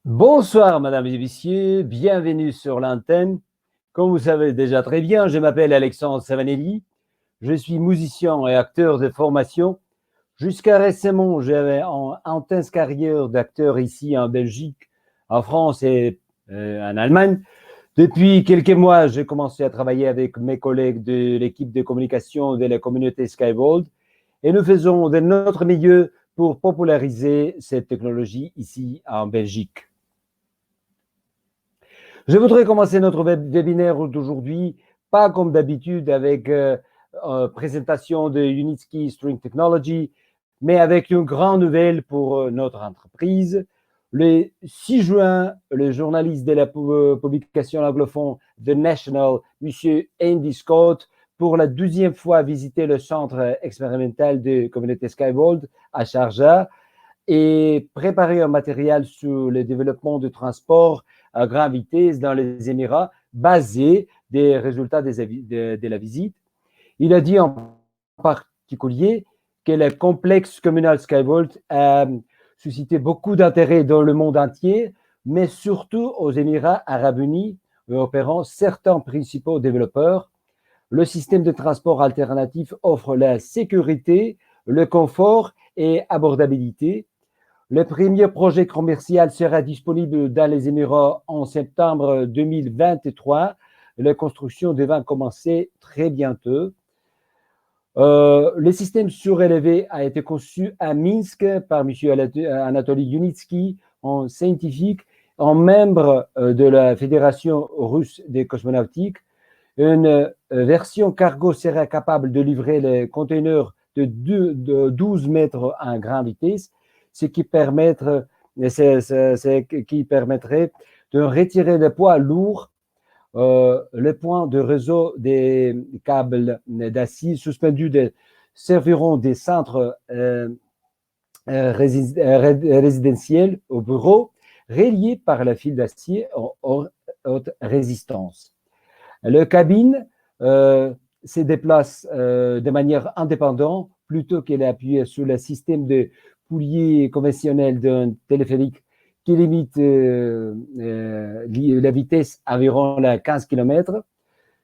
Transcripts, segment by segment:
Bonsoir, mesdames et messieurs, bienvenue sur l'antenne. Comme vous savez déjà très bien, je m'appelle Alexandre Savanelli, je suis musicien et acteur de formation. Jusqu'à récemment, j'avais une intense carrière d'acteur ici en Belgique, en France et en Allemagne. Depuis quelques mois, j'ai commencé à travailler avec mes collègues de l'équipe de communication de la communauté Skybold et nous faisons de notre milieu pour populariser cette technologie ici en Belgique. Je voudrais commencer notre webinaire d'aujourd'hui, pas comme d'habitude avec présentation de Unitsky String Technology, mais avec une grande nouvelle pour notre entreprise. Le 6 juin, le journaliste de la publication anglophone The National, M. Andy Scott, pour la 12e fois visité le centre expérimental de communauté Skybold à Sharjah et préparé un matériel sur le développement du transport à grande vitesse dans les Émirats, basé des résultats de la visite. Il a dit en particulier que le complexe communal Skybolt a suscité beaucoup d'intérêt dans le monde entier, mais surtout aux Émirats arabes unis, opérant certains principaux développeurs. Le système de transport alternatif offre la sécurité, le confort et abordabilité. Le premier projet commercial sera disponible dans les Émirats en septembre 2023. La construction devrait commencer très bientôt. Le système surélevé a été conçu à Minsk par M. Anatoly Yunitsky, un scientifique, un membre de la Fédération russe des cosmonautiques. Une version cargo sera capable de livrer les conteneurs de 12 mètres à grande vitesse, ce qui permettrait de retirer des poids lourds. Les points de réseau des câbles d'acier suspendus serviront des centres résidentiels au bureau, reliés par la file d'acier en haute résistance. Le cabine se déplace de manière indépendante plutôt qu'elle est appuyée sur le système de poulies conventionnel d'un téléphérique qui limite la vitesse à environ 15 km.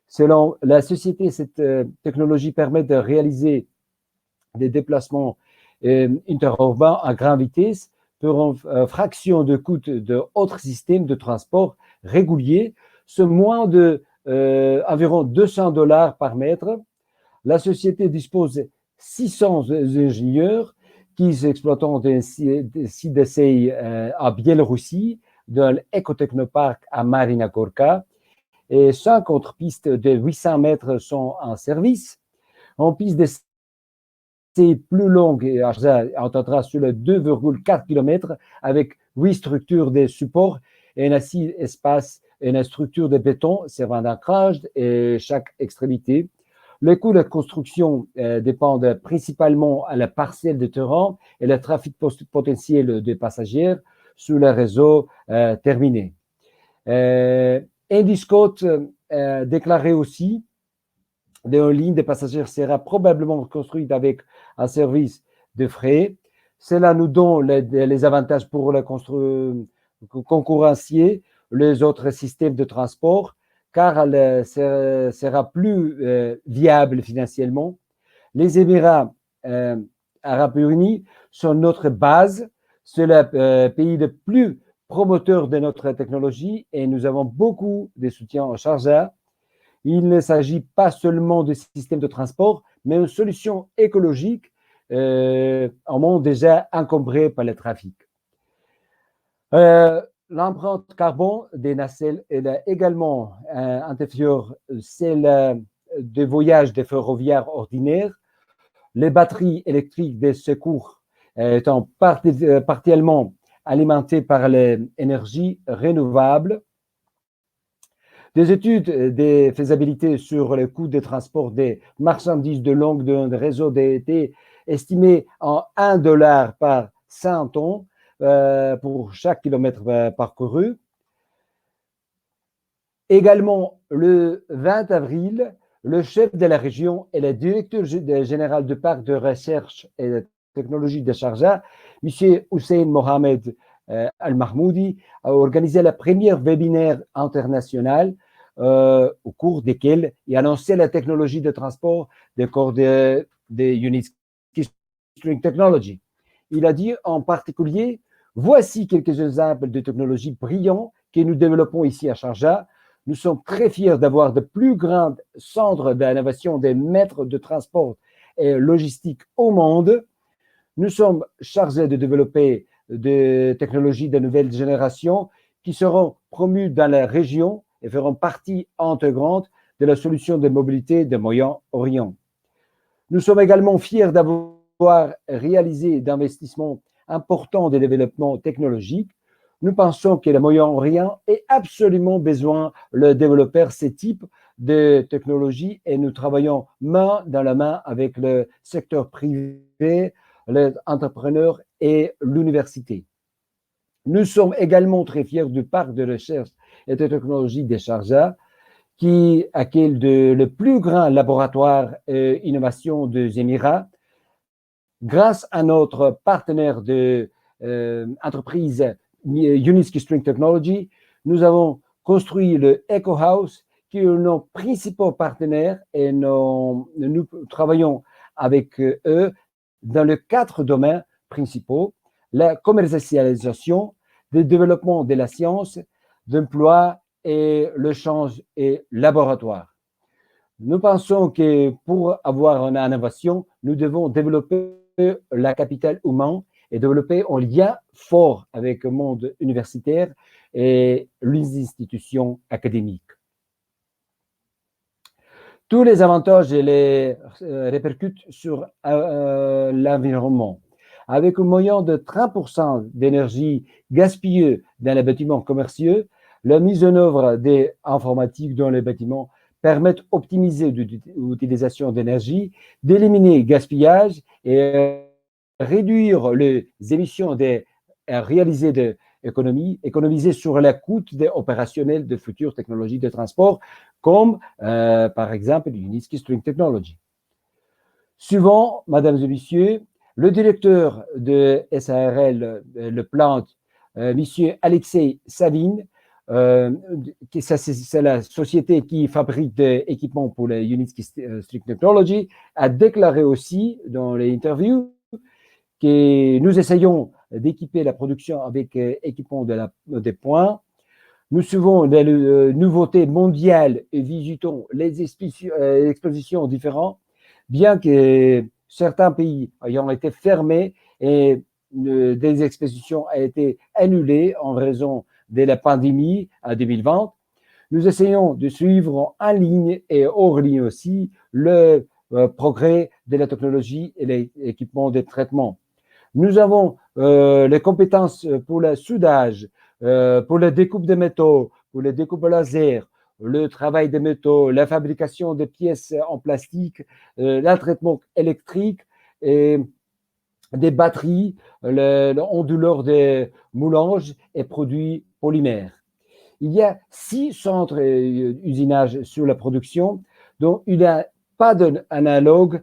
Selon la société, cette technologie permet de réaliser des déplacements interurbains à grande vitesse pour une fraction de coût d'autres systèmes de transport réguliers, ce moins de environ $200 par mètre. La société dispose de 600 ingénieurs qui exploitent des sites d'essai à Biélorussie, dans l'écotechnoparc à Marina Gorka, et 5 autres pistes de 800 mètres sont en service. En piste d'essai plus longue, on entendra sur le 2,4 km avec 8 structures de support et un assis espace et une structure de béton servant d'ancrage et chaque extrémité. Le coût de construction dépend principalement à la parcelle de terrain et le trafic potentiel des passagers sur le réseau terminé. Andy Scott déclarait aussi une ligne de passagers sera probablement construite avec un service de frais. Cela nous donne les avantages pour concurrencier les autres systèmes de transport, car elle sera plus viable financièrement. Les Émirats arabes unis sont notre base, c'est le pays le plus promoteur de notre technologie et nous avons beaucoup de soutien en Sharjah. Il ne s'agit pas seulement de systèmes de transport, mais une solution écologique en monde déjà encombré par le trafic. L'empreinte carbone des nacelles est également inférieure à celle des voyages des ferroviaires ordinaires. Les batteries électriques des secours étant partiellement alimentées par l'énergie renouvelable. Des études de faisabilité sur le coût de transport des marchandises de longue d'un réseau ont été estimées en $1 par 100 tonnes pour chaque kilomètre parcouru. Également, le 20 avril, le chef de la région et le directeur général du parc de recherche et de technologie de Sharjah, M. Hussein Mohamed Al-Mahmoudi a organisé la première webinaire internationale au cours desquels il annonçait la technologie de transport des corps de Unitsky String Technology. Il a dit en particulier, voici quelques exemples de technologies brillantes que nous développons ici à Sharjah. Nous sommes très fiers d'avoir de plus grands centres d'innovation des maîtres de transport et logistique au monde. Nous sommes chargés de développer des technologies de nouvelle génération qui seront promues dans la région et feront partie intégrante de la solution de mobilité du Moyen-Orient. Nous sommes également fiers d'avoir réalisé d'investissements importants de développement technologique. Nous pensons que le Moyen-Orient a absolument besoin de développer ce type de technologie et nous travaillons main dans la main avec le secteur privé, les entrepreneurs et l'université. Nous sommes également très fiers du parc de recherche et de technologie de Sharjah qui accueille le plus grand laboratoire innovation des Émirats. Grâce à notre partenaire de entreprise Unitsky String Technology, nous avons construit le Eco House qui est nos principaux partenaires et nous travaillons avec eux dans les 4 domaines principaux: la commercialisation, le développement de la science, l'emploi et l'échange et laboratoire. Nous pensons que pour avoir une innovation, nous devons développer la capitale humaine et développer un lien fort avec le monde universitaire et les institutions académiques. Tous les avantages les répercutent sur l'environnement. Avec un moyen de 30% d'énergie gaspillée dans les bâtiments commerciaux, la mise en œuvre des informatiques dans les bâtiments permet d'optimiser l'utilisation d'énergie, d'éliminer le gaspillage et réduire les émissions et réaliser des économies, économiser sur la coût opérationnel de futures technologies de transport, comme par exemple Unitsky String Technology. Suivant, mesdames et messieurs, le directeur de SARL, le plant, monsieur Alexei Savin, c'est la société qui fabrique des équipements pour les Unitsky String Technology, a déclaré aussi dans les interviews que nous essayons d'équiper la production avec équipements des points. Nous suivons les nouveautés mondiales et visitons les expositions différentes, bien que certains pays ayant été fermés et des expositions ont été annulées en raison de la pandémie en 2020. Nous essayons de suivre en ligne et hors ligne aussi le progrès de la technologie et les équipements de traitement. Nous avons les compétences pour le soudage, pour la découpe de métaux, pour la découpe laser, le travail des métaux, la fabrication de pièces en plastique, le traitement électrique et des batteries, l'onduleur des moulages et produits polymères. Il y a 6 centres usinage sur la production, dont il n'y a pas d'analogue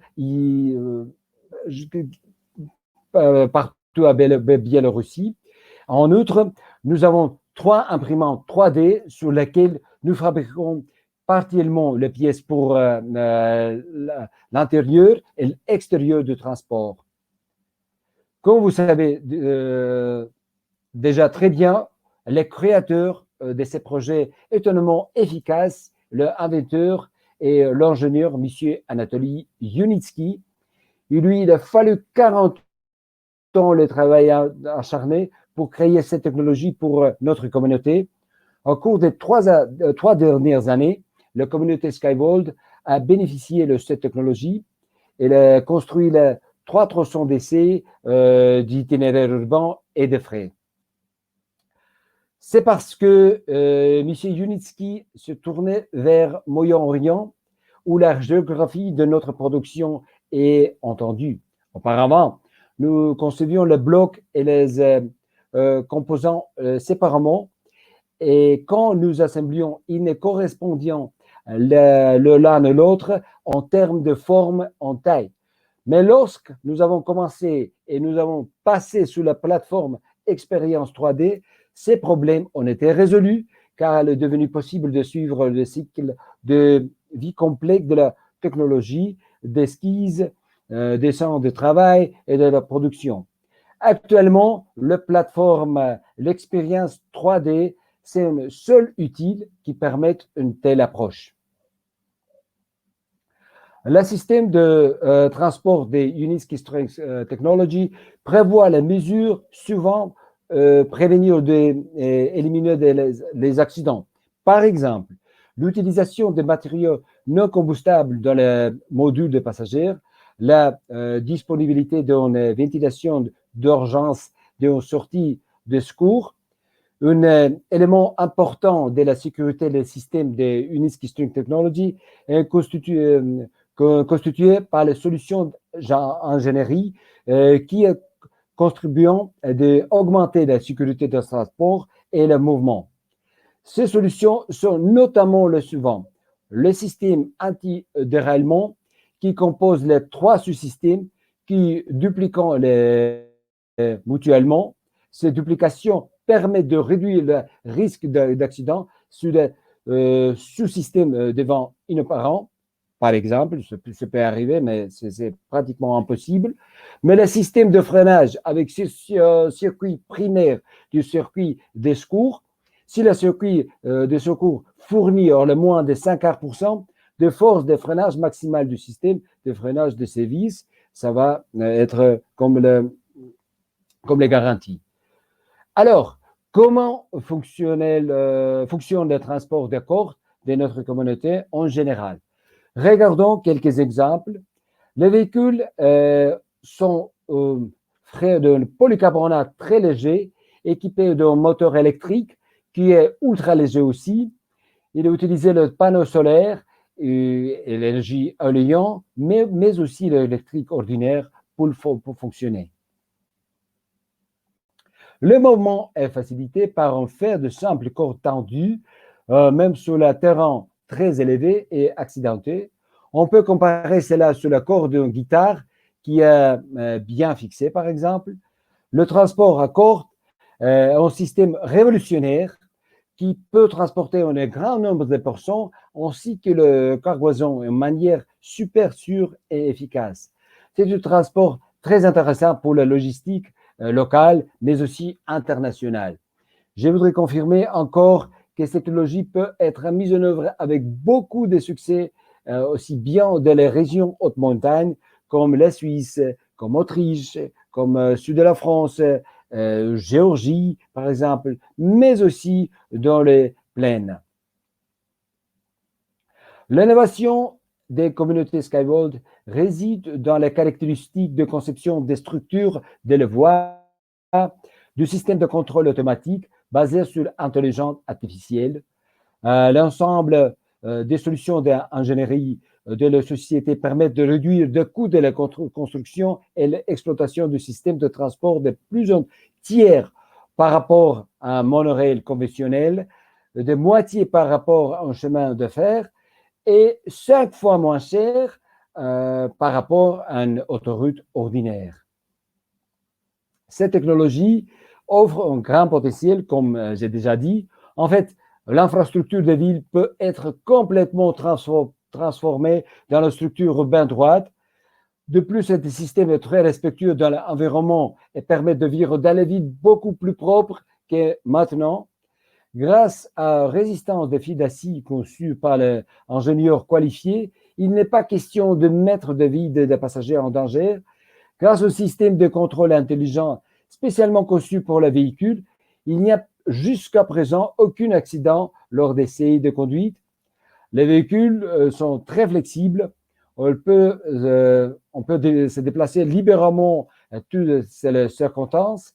partout à Biélorussie. En outre, nous avons 3 imprimantes 3D sur lesquelles nous fabriquons partiellement les pièces pour l'intérieur et l'extérieur du transport. Comme vous savez déjà très bien, les créateurs de ces projets étonnamment efficaces, l'inventeur et l'ingénieur, M. Anatoly Unitsky. Il a fallu 40 ans de travail acharné pour créer cette technologie pour notre communauté. Au cours des 3 dernières années, la communauté Skyvolt a bénéficié de cette technologie. Elle a construit 3 tronçons d'essai d'itinéraires urbains et de frais. C'est parce que M. Unitsky se tournait vers Moyen-Orient où la géographie de notre production est entendue. Auparavant, nous concevions le bloc et les composants séparément et quand nous assemblions, ils ne correspondions l'un à l'autre en termes de forme, en taille. Mais lorsque nous avons commencé et nous avons passé sous la plateforme expérience 3D, ces problèmes ont été résolus car il est devenu possible de suivre le cycle de vie complexe de la technologie, d'esquisse, des centres de travail et de la production. Actuellement, la plateforme, l'expérience 3D, c'est un seul outil qui permet une telle approche. Le système de transport des Uniski Strength Technology prévoit les mesures suivantes prévenir et éliminer les accidents. Par exemple, l'utilisation de matériaux non combustibles dans les modules de passagers, la disponibilité d'une ventilation d'urgence d'une sortie de secours, un élément important de la sécurité des systèmes de Uniski Strength Technology est constitué par les solutions d'ingénierie qui contribuant à augmenter la sécurité du transport et le mouvement. Ces solutions sont notamment le suivant. Le système anti-déraillement qui compose les trois sous-systèmes qui dupliquant mutuellement. Ces duplications permettent de réduire le risque d'accident sur des sous-systèmes devant inopérants. Par exemple, ça peut arriver, mais c'est pratiquement impossible. Mais le système de freinage avec ce circuit primaire du circuit de secours, si le circuit de secours fournit le moins de 50% de force de freinage maximale du système de freinage de ces vis, ça va être comme les garanties. Alors, comment fonctionne le transport de cordes de notre communauté en général? Regardons quelques exemples. Les véhicules sont faits de polycarbonate très léger, équipés d'un moteur électrique qui est ultra léger aussi. Il a utilisé le panneau solaire et l'énergie éolienne, mais aussi l'électrique ordinaire pour fonctionner. Le mouvement est facilité par un fer de simple corde tendue, même sur le terrain très élevé et accidenté. On peut comparer cela sur la corde d'une guitare qui est bien fixée, par exemple. Le transport à corde est un système révolutionnaire qui peut transporter un grand nombre de personnes ainsi que le cargaison de manière super sûre et efficace. C'est un transport très intéressant pour la logistique locale, mais aussi internationale. Je voudrais confirmer encore que cette technologie peut être mise en œuvre avec beaucoup de succès, aussi bien dans les régions haute montagne comme la Suisse, comme Autriche, comme sud de la France, Géorgie, par exemple, mais aussi dans les plaines. L'innovation des communautés Skyworld réside dans les caractéristiques de conception des structures de la voie, du système de contrôle automatique basé sur l'intelligence artificielle. L'ensemble des solutions d'ingénierie de la société permettent de réduire le coût de la construction et l'exploitation du système de transport de plus en tiers par rapport à un monorail conventionnel, de moitié par rapport à un chemin de fer et 5 fois moins cher par rapport à une autoroute ordinaire. Cette technologie offre un grand potentiel, comme j'ai déjà dit. En fait, l'infrastructure de ville peut être complètement transformée dans la structure urbaine droite. De plus, ce système est très respectueux de l'environnement et permet de vivre dans les villes beaucoup plus propres que maintenant. Grâce à la résistance des fils d'acier conçus par les ingénieurs qualifiés, il n'est pas question de mettre la vie des passagers en danger. Grâce au système de contrôle intelligent spécialement conçu pour le véhicule, il n'y a jusqu'à présent aucun accident lors d'essais de conduite. Les véhicules sont très flexibles. On peut se déplacer librement à toutes les circonstances.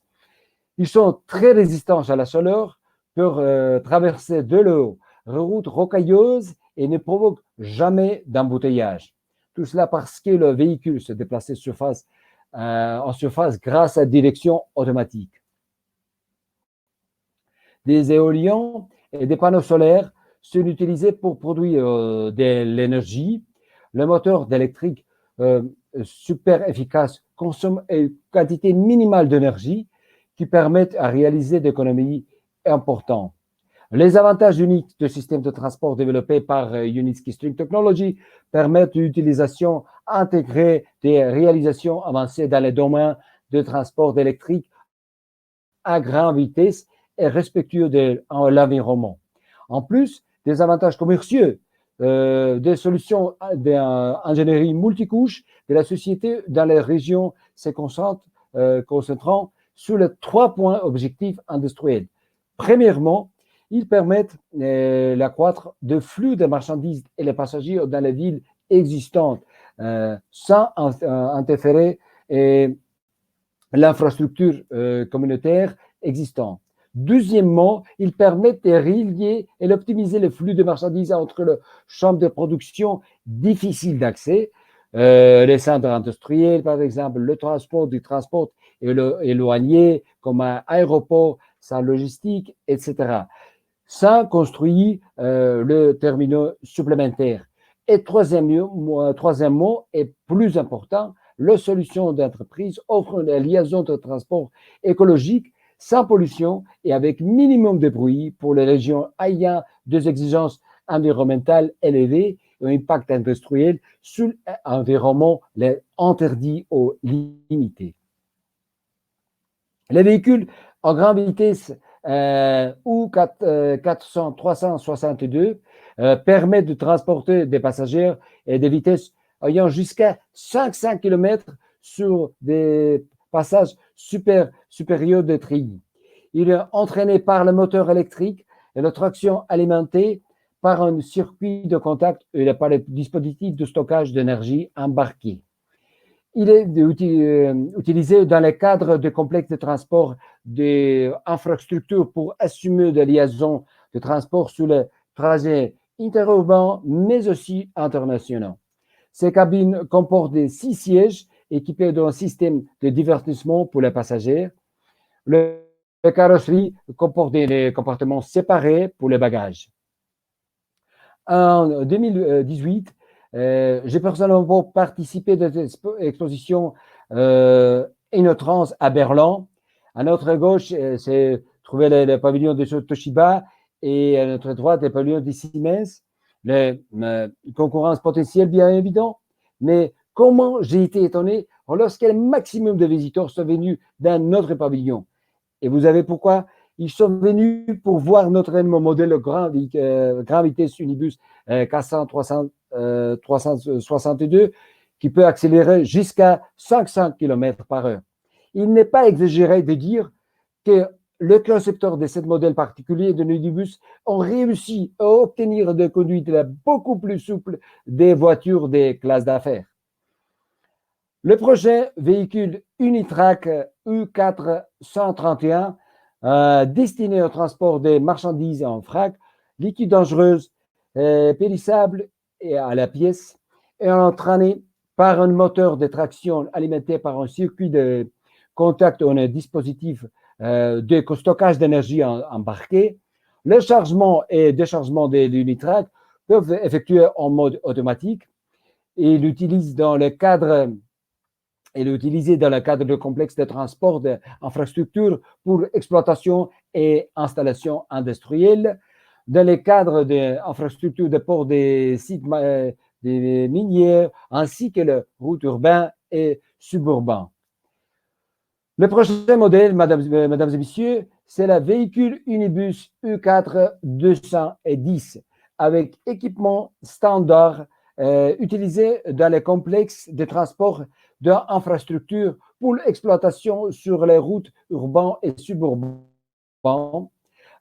Ils sont très résistants à la chaleur, peuvent traverser de l'eau, routes rocailleuses et ne provoquent jamais d'embouteillage. Tout cela parce que le véhicule se déplace en surface grâce à la direction automatique. Des éoliens et des panneaux solaires sont utilisés pour produire de l'énergie. Le moteur électrique super efficace consomme une quantité minimale d'énergie qui permettent à réaliser des économies importantes. Les avantages uniques du système de transport développé par Unitsky String Technology permettent l'utilisation intégrée des réalisations avancées dans les domaines de transport électrique à grande vitesse et respectueux de l'environnement. En plus des avantages commerciaux, des solutions d'ingénierie multicouche de la société dans les régions se concentrant sur les 3 points objectifs industriels. Premièrement, ils permettent l'accroître de flux de marchandises et les passagers dans les villes existantes sans interférer l'infrastructure communautaire existante. Deuxièmement, ils permettent de relier et d'optimiser le flux de marchandises entre les champs de production difficiles d'accès, les centres industriels, par exemple, le transport du transport éloigné, comme un aéroport, sa logistique, etc., sans construire le terminal supplémentaire. Et troisièmement, et plus important, les solutions d'entreprise offrent une liaison de transport écologique sans pollution et avec minimum de bruit pour les régions ayant des exigences environnementales élevées et un impact industriel sur l'environnement interdit ou limité. Les véhicules en grande vitesse ou 362 permettent de transporter des passagers et des vitesses ayant jusqu'à 500 km sur des passages supérieurs de tri. Il est entraîné par le moteur électrique et la traction alimentée par un circuit de contact et par le dispositif de stockage d'énergie embarqué. Il est utilisé dans le cadre de complexes de transport des infrastructures pour assumer des liaisons de transport sur les trajets interurbains, mais aussi internationaux. Ces cabines comportent des 6 sièges équipés d'un système de divertissement pour les passagers. Le carrosserie comporte des compartiments séparés pour les bagages. En 2018, j'ai personnellement participé à cette exposition InnoTrans à Berlin. À notre gauche, c'est trouvé le pavillon de Toshiba et à notre droite, le pavillon de Siemens. Concurrence potentielle, bien évident. Mais comment j'ai été étonné lorsqu'un maximum de visiteurs sont venus dans notre pavillon. Et vous savez pourquoi? Ils sont venus pour voir notre modèle grand vitesse Unibus 362 qui peut accélérer jusqu'à 500 km par heure. Il n'est pas exagéré de dire que le concepteur de ce modèle particulier de Unibus ont réussi à obtenir des conduites beaucoup plus souples des voitures des classes d'affaires. Le projet véhicule Unitrack U431 destiné au transport des marchandises en vrac, liquides dangereuses, périssables et à la pièce, est entraîné par un moteur de traction alimenté par un circuit de contact ou un dispositif de stockage d'énergie embarqué. Le chargement et déchargement de l'Unitrack peuvent effectuer en mode automatique et l'utilise dans le cadre de complexes de transport d'infrastructures pour exploitation et installation industrielle, dans le cadre d'infrastructures de port des sites des minières, ainsi que les routes urbaines et suburbaines. Le prochain modèle, mesdames et messieurs, c'est le véhicule Unibus U4 210 avec équipement standard utilisé dans les complexes de transport d'infrastructures pour l'exploitation sur les routes urbaines et suburbaines.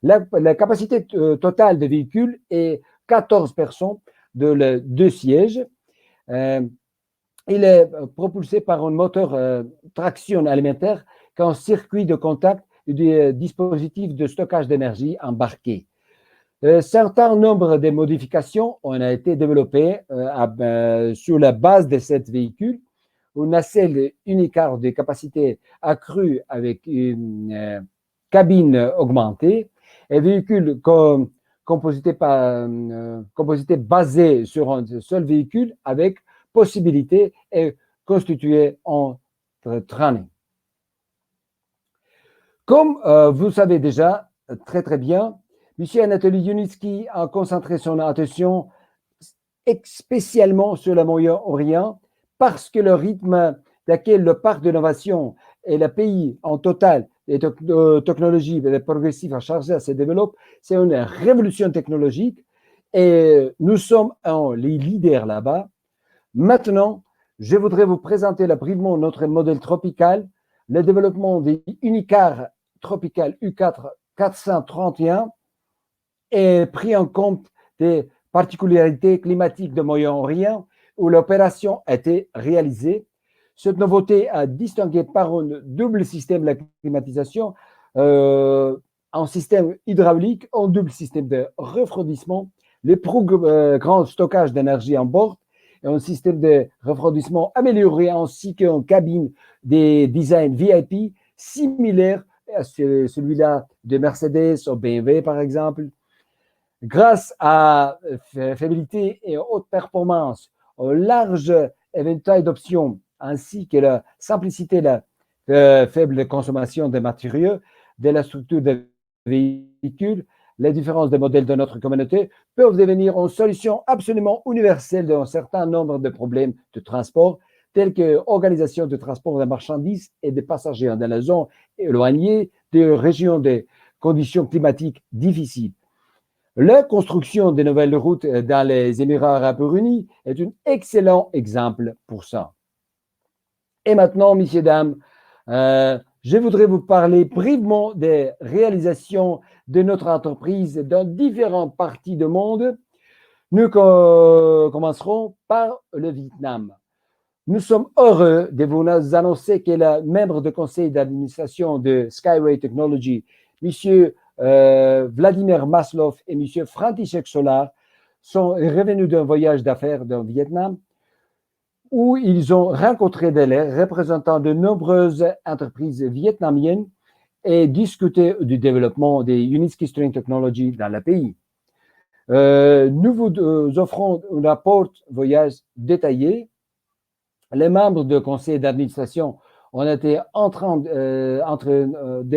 La capacité totale des véhicules est 14 personnes de 2 sièges. Il est propulsé par un moteur traction alimentaire qui a un circuit de contact et des dispositifs de stockage d'énergie embarqués. Certain nombre de modifications ont été développées sur la base de ce véhicule. Un nacelle unicar de capacité accrue avec une cabine augmentée, un véhicule composité basé sur un seul véhicule avec possibilité et constitué en traînée. Comme vous savez déjà très très bien, M. Anatoly Yunitsky a concentré son attention spécialement sur le Moyen-Orient parce que le rythme d'aquel le parc d'innovation et le pays en total les technologies progressives à charger se développe, c'est une révolution technologique et nous sommes les leaders là-bas. Maintenant, je voudrais vous présenter brièvement notre modèle tropical, le développement des Unicar Tropical U4 431 est pris en compte des particularités climatiques de Moyen-Orient où l'opération a été réalisée. Cette nouveauté a distingué par un double système de climatisation, un système hydraulique, un double système de refroidissement, le plus grand stockage d'énergie en bord, et un système de refroidissement amélioré ainsi qu'une cabine des designs VIP similaires à celui-là de Mercedes ou BMW par exemple. Grâce à fiabilité et haute performance, au large éventail d'options, ainsi que la simplicité et la faible consommation des matériaux, de la structure des véhicules, les différences des modèles de notre communauté peuvent devenir une solution absolument universelle d'un certain nombre de problèmes de transport, tels que l'organisation de transport des marchandises et des passagers dans la zone éloignée des régions de conditions climatiques difficiles. La construction de nouvelles routes dans les Émirats arabes unis est un excellent exemple pour ça. Et maintenant, messieurs, dames, je voudrais vous parler brièvement des réalisations de notre entreprise dans différentes parties du monde. Nous commencerons par le Vietnam. Nous sommes heureux de vous annoncer que le membre du conseil d'administration de Skyway Technology, monsieur Vladimir Maslov et M. František Solar sont revenus d'un voyage d'affaires dans le Vietnam où ils ont rencontré des représentants de nombreuses entreprises vietnamiennes et discuté du développement des Uniski String Technology dans le pays. Nous vous offrons un rapport voyage détaillé. Les membres du conseil d'administration ont été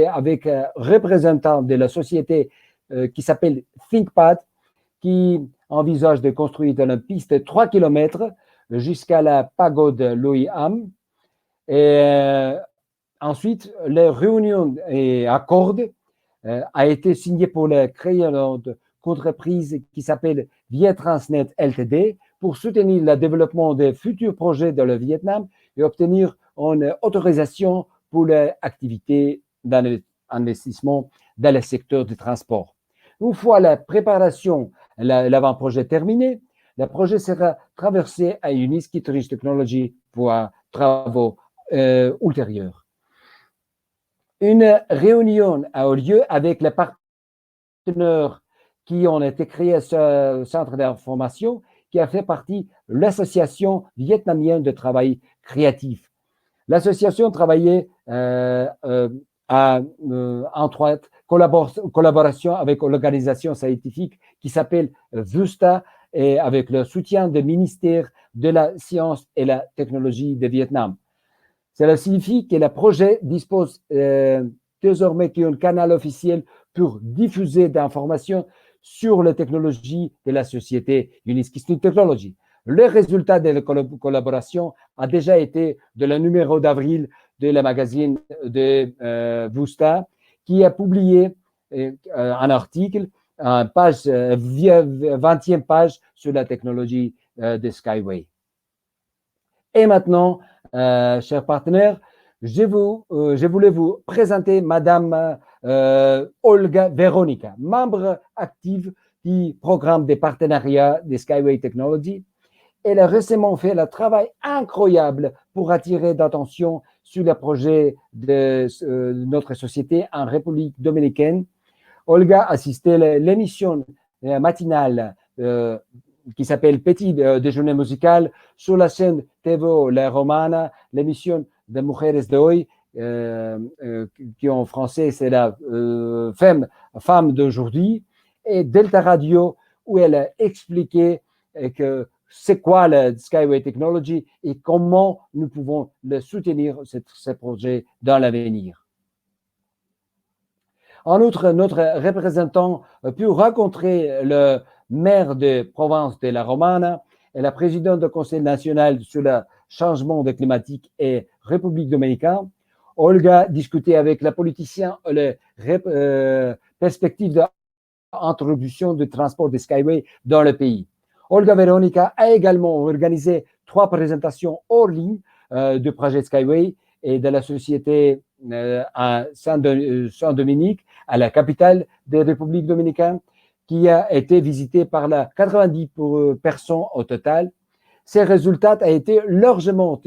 avec un représentant de la société qui s'appelle ThinkPad, qui envisage de construire une piste de 3 km jusqu'à la pagode Loy Am. Et ensuite, la réunion et accord a été signé pour la création d'entreprise qui s'appelle Vietransnet Ltd pour soutenir le développement des futurs projets dans le Vietnam et obtenir une autorisation pour l'activité d'investissement dans le secteur du transport. Une fois la préparation, l'avant-projet terminé, le projet sera traversé à Uniski String Technology pour travaux ultérieurs. Une réunion a eu lieu avec les partenaires qui ont été créés à ce centre d'information qui a fait partie de l'Association vietnamienne de travail créatif. L'association travaillait entre autres collaboration avec l'organisation scientifique qui s'appelle VUSTA et avec le soutien du ministère de la Science et la Technologie de Vietnam. Cela signifie que le projet dispose désormais d'un canal officiel pour diffuser d'informations sur les technologies de la société Uniski String Technology. Le résultat de la collaboration a déjà été de le numéro d'avril de la magazine de Vusta, qui a publié un article, page, 20e page sur la technologie de Skyway. Et maintenant, chers partenaires, je voulais vous présenter Madame Olga Veronica, membre active du programme de partenariat de Skyway Technology. Elle a récemment fait un travail incroyable pour attirer l'attention sur le projet de notre société en République dominicaine. Olga assistait à l'émission matinale qui s'appelle Petit déjeuner musical sur la chaîne TV La Romana, l'émission de Mujeres de Hoy, qui en français c'est la femme d'aujourd'hui, et Delta Radio, où elle a expliqué que c'est quoi le Skyway Technology et comment nous pouvons le soutenir, ce projet, dans l'avenir. En outre, notre représentant a pu rencontrer le maire de Provence de la Romana et la présidente du Conseil national sur le changement climatique et République dominicaine. Olga discutait avec les politiciens les perspectives d'introduction du transport de Skyway dans le pays. Olga Veronica a également organisé 3 présentations hors ligne du projet Skyway et de la société à Saint-Dominique, à la capitale de la République dominicaine, qui a été visitée par 90 personnes au total. Ces résultats ont été largement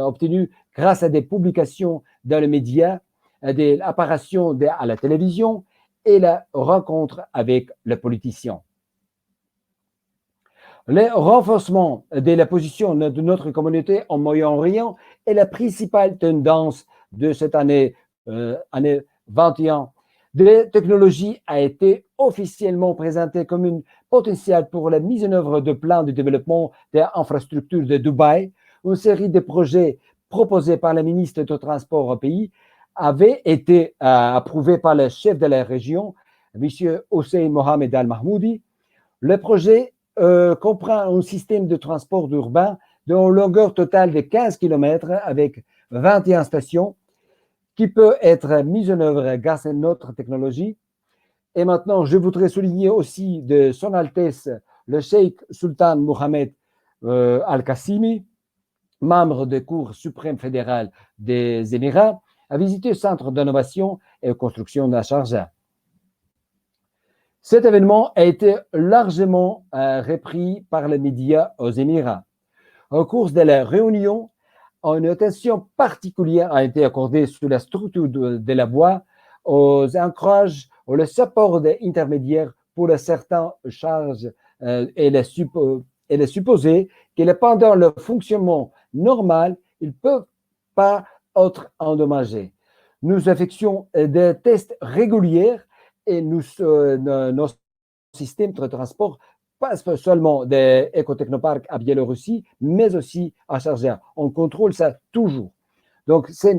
obtenus grâce à des publications dans les médias, à des apparitions à la télévision et la rencontre avec les politiciens. Le renforcement de la position de notre communauté en Moyen-Orient est la principale tendance de cette année 21. La technologie a été officiellement présentée comme une potentiel pour la mise en œuvre de plans de développement des infrastructures de Dubaï. Une série de projets proposés par le ministre du Transport au pays avaient été approuvés par le chef de la région, M. Hossein Mohamed Al-Mahmoudi. Le projet comprend un système de transport urbain d'une longueur totale de 15 km avec 21 stations qui peut être mis en œuvre grâce à notre technologie. Et maintenant, je voudrais souligner aussi de Son Altesse le Cheikh Sultan Mohamed Al-Qassimi, membre de la Cour suprême fédérale des Émirats, a visité le Centre d'innovation et de construction de Sharjah. Cet événement a été largement repris par les médias aux Émirats. Au cours de la réunion, une attention particulière a été accordée sur la structure de la voie, aux ancrages, au support intermédiaire pour certaines charges et les supposer que pendant le fonctionnement normal, ils ne peuvent pas être endommagés. Nous effectuons des tests réguliers et nos systèmes de transport pas seulement des écotechnoparcs à Biélorussie, mais aussi à Sharjah. On contrôle ça toujours. Donc, c'est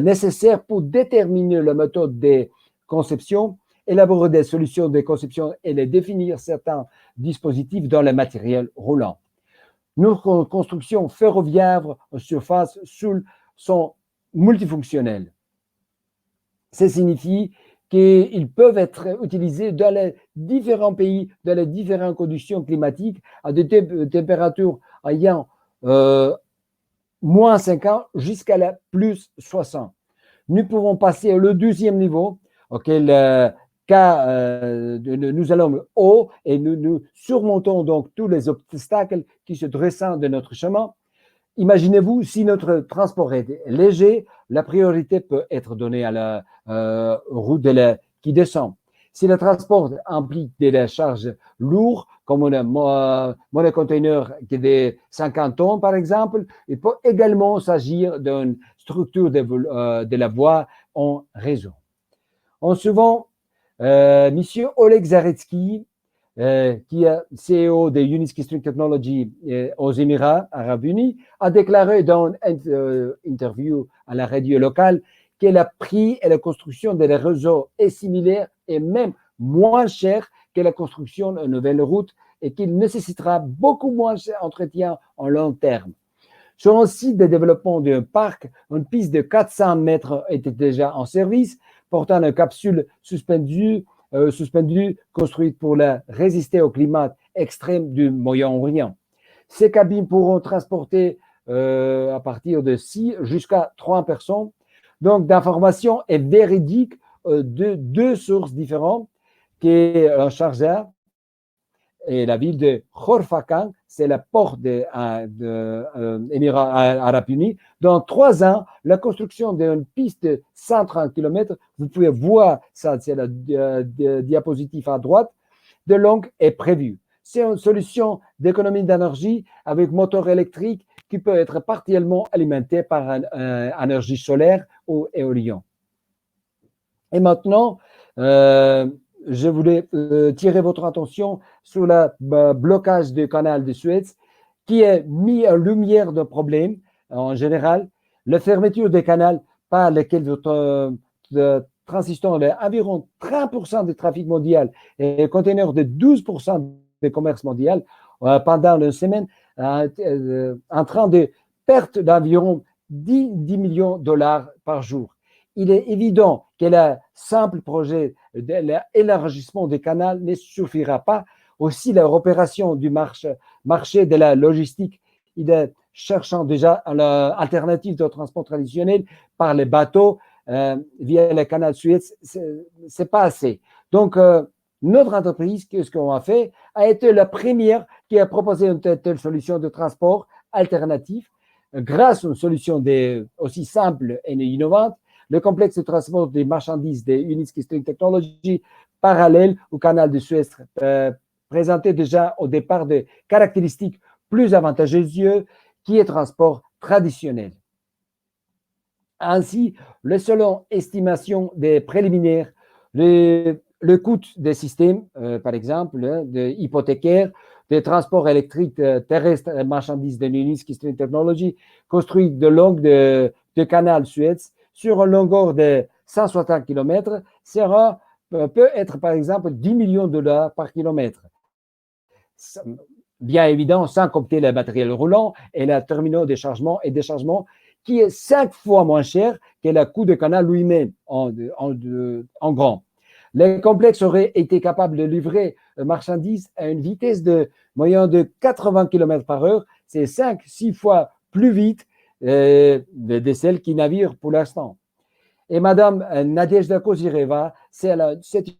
nécessaire pour déterminer la méthode de conception, élaborer des solutions de conception et les définir certains dispositifs dans le matériel roulant. Nos constructions ferroviaires en surface sont multifonctionnelles. Ça signifie qu'ils peuvent être utilisés dans les différents pays, dans les différentes conditions climatiques, à des températures ayant moins 50 jusqu'à la plus 60. Nous pouvons passer au deuxième niveau, auquel nous allons haut et nous surmontons donc tous les obstacles qui se dressent de notre chemin. Imaginez-vous, si notre transport est léger, la priorité peut être donnée à la route qui descend. Si le transport implique des charges lourdes, comme un monocontainer qui est de 50 tonnes, par exemple, il peut également s'agir d'une structure de la voie en réseau. En suivant, M. Oleg Zaretsky, qui est CEO de Uniski String Technology aux Émirats arabes unis, a déclaré dans une interview à la radio locale que le prix et la construction des réseaux est similaire et même moins cher que la construction de nouvelles routes et qu'il nécessitera beaucoup moins d'entretien en long terme. Sur un site de développement d'un parc, une piste de 400 mètres était déjà en service, portant une capsule suspendue construite pour résister au climat extrême du Moyen-Orient. Ces cabines pourront transporter à partir de 6 jusqu'à 3 personnes. Donc, d'informations est véridique de 2 sources différentes, qui est Sharjah et la ville de Khorfakan, c'est la porte des Émirats arabes unis. Dans 3 ans, la construction d'une piste de 130 km, vous pouvez voir ça, c'est la diapositive à droite, de longue est prévue. C'est une solution d'économie d'énergie avec moteur électrique qui peut être partiellement alimenté par énergie solaire ou éolien. Et maintenant, je voulais tirer votre attention sur le blocage du canal de Suez qui est mis en lumière de problèmes en général. La fermeture des canaux par lesquels votre transistant environ 30% du trafic mondial et conteneur de 12% du commerce mondial pendant une semaine, en train de perte d'environ 10 millions de dollars par jour. Il est évident que le simple projet de l'élargissement des canaux ne suffira pas. Aussi, la repération du marché de la logistique, il est cherchant déjà l'alternative de transport traditionnel par les bateaux via le canal de Suez, c'est pas assez. Donc, notre entreprise, ce qu'on a fait, a été la première qui a proposé une telle solution de transport alternatif grâce à une solution aussi simple et innovante. Le complexe de transport des marchandises de Unitsky String Technology parallèle au canal de Suez présentait déjà au départ des caractéristiques plus avantageuses qui est transport traditionnel. Ainsi, selon estimation des préliminaires, le coût des systèmes, par exemple, hypothécaires, des transports électriques terrestres et marchandises de Unitsky String Technology, construits de long de canal Suez sur une longueur de 160 km, peut être, par exemple, 10 millions de dollars par kilomètre. Bien évidemment, sans compter le matériel roulant et le terminal de chargement et déchargement, qui est 5 fois moins cher que le coût du canal lui-même en grand. Le complexe aurait été capable de livrer marchandises à une vitesse de moyenne de 80 km par heure. C'est 5-6 fois plus vite de celles qui naviguent pour l'instant. Et Madame Nadezhda Kozyreva, c'est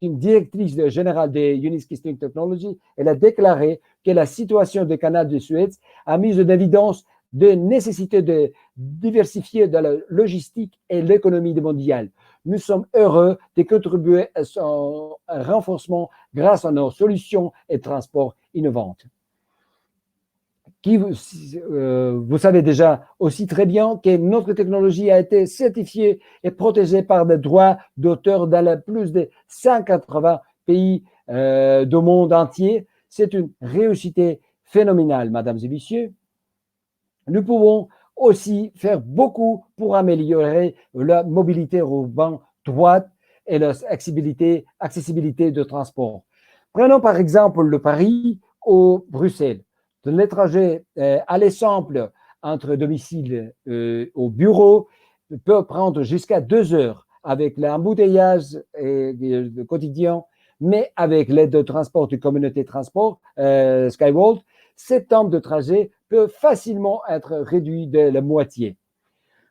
une directrice générale de Unitsky String Technology. Elle a déclaré que la situation du canal de Suez a mis en évidence la nécessité de diversifier de la logistique et l'économie mondiale. Nous sommes heureux de contribuer à son renforcement grâce à nos solutions et transports innovantes. Vous savez déjà aussi très bien que notre technologie a été certifiée et protégée par des droits d'auteur dans plus de 180 pays du monde entier. C'est une réussite phénoménale, mesdames et messieurs. Nous pouvons aussi faire beaucoup pour améliorer la mobilité urbaine droite et l'accessibilité de transport. Prenons par exemple le Paris ou Bruxelles. Les trajets aller simple entre domicile au bureau peut prendre jusqu'à 2 heures avec l'embouteillage quotidien, mais avec l'aide de transport de communauté de transport, Skyworld, ce temps de trajet peut facilement être réduit de la moitié.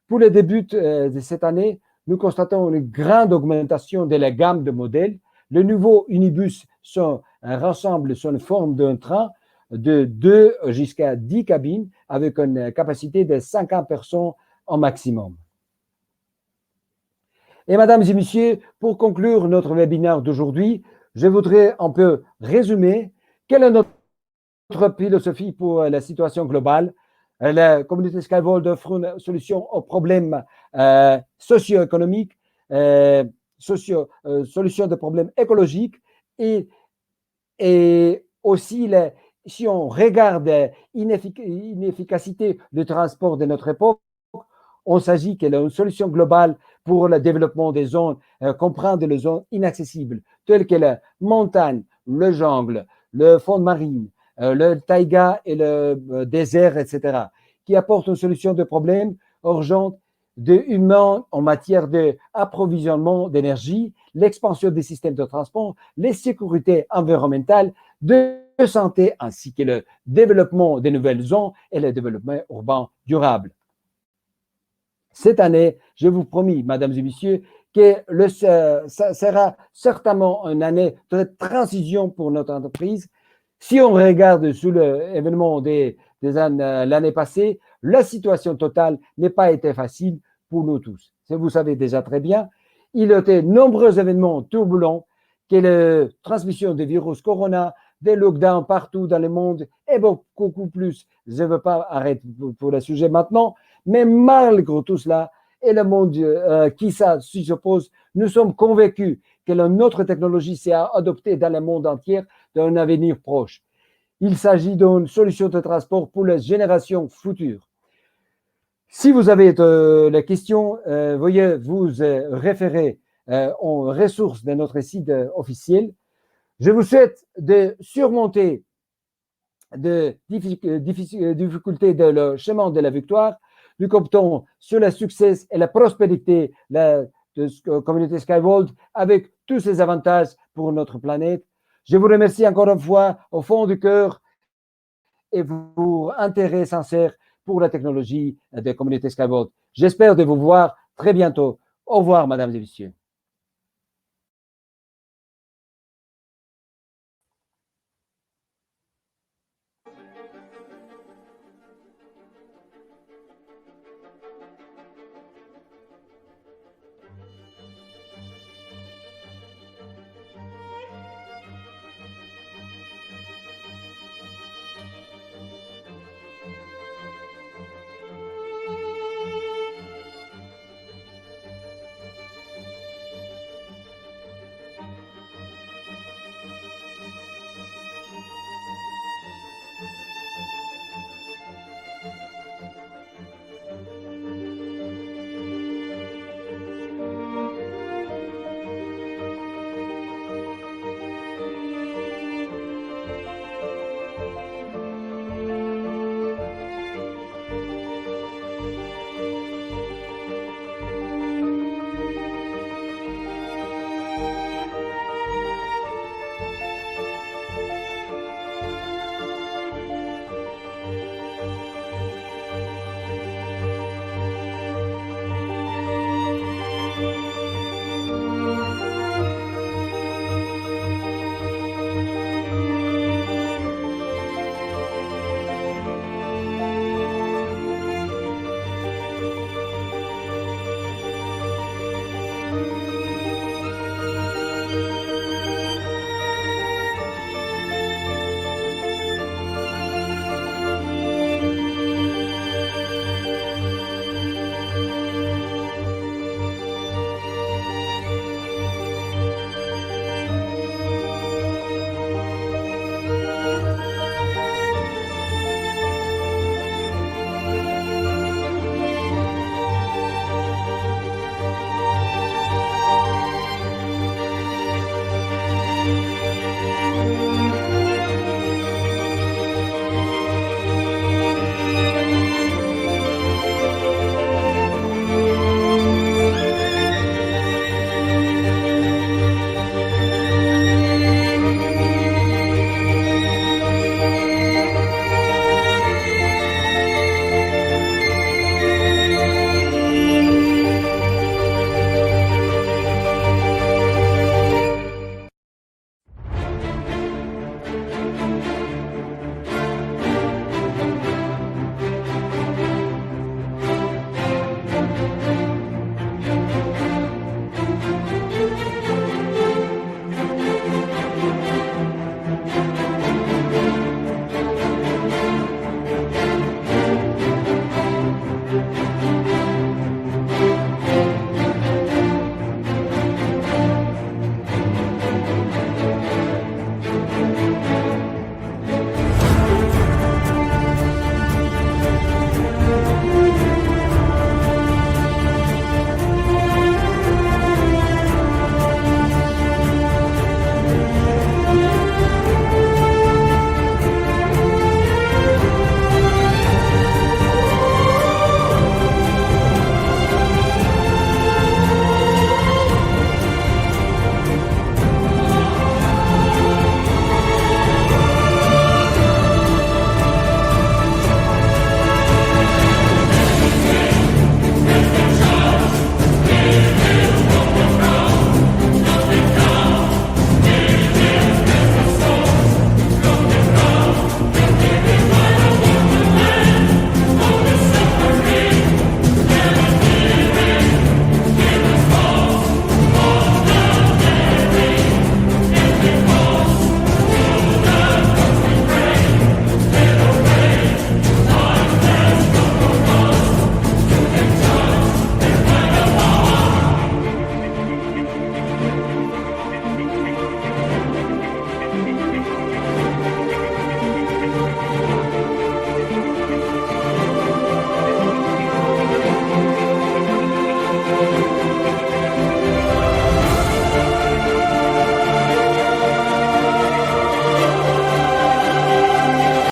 Pour le début de cette année, nous constatons une grande augmentation de la gamme de modèles. Le nouveau Unibus rassemble sous la forme d'un train de 2 jusqu'à 10 cabines avec une capacité de 50 personnes en maximum. Et mesdames et messieurs, pour conclure notre webinaire d'aujourd'hui, je voudrais un peu résumer quelle est notre philosophie pour la situation globale. La communauté Skyworld offre une solution aux problèmes socio-économiques, solution de problèmes écologiques et aussi si on regarde l'inefficacité du transport de notre époque, on s'agit qu'elle a une solution globale pour le développement des zones, comprendre les zones inaccessibles, telles que la montagne, le jungle, le fond marine, le taïga et le désert, etc., qui apportent une solution de problèmes urgents humains en matière d'approvisionnement d'énergie, l'expansion des systèmes de transport, les sécurités environnementales, de santé, ainsi que le développement des nouvelles zones et le développement urbain durable. Cette année, je vous promis, mesdames et messieurs, que ça sera certainement une année de transition pour notre entreprise. Si on regarde sur l'événement l'année passée, la situation totale n'a pas été facile pour nous tous. Vous savez déjà très bien, il y a eu de nombreux événements turbulents, que la transmission du virus corona, des lockdowns partout dans le monde et beaucoup plus. Je ne veux pas arrêter pour le sujet maintenant, mais malgré tout cela, et le monde qui s'y oppose, nous sommes convaincus que notre technologie sera adoptée dans le monde entier dans un avenir proche. Il s'agit d'une solution de transport pour les générations futures. Si vous avez des questions, veuillez vous référer en ressources de notre site officiel. Je vous souhaite de surmonter des difficultés de le chemin de la victoire. Nous comptons sur le succès et la prospérité de la communauté Skyvolt avec tous ses avantages pour notre planète. Je vous remercie encore une fois au fond du cœur et pour intérêt sincère pour la technologie de la communauté Skyvolt. J'espère de vous voir très bientôt. Au revoir, mesdames et messieurs.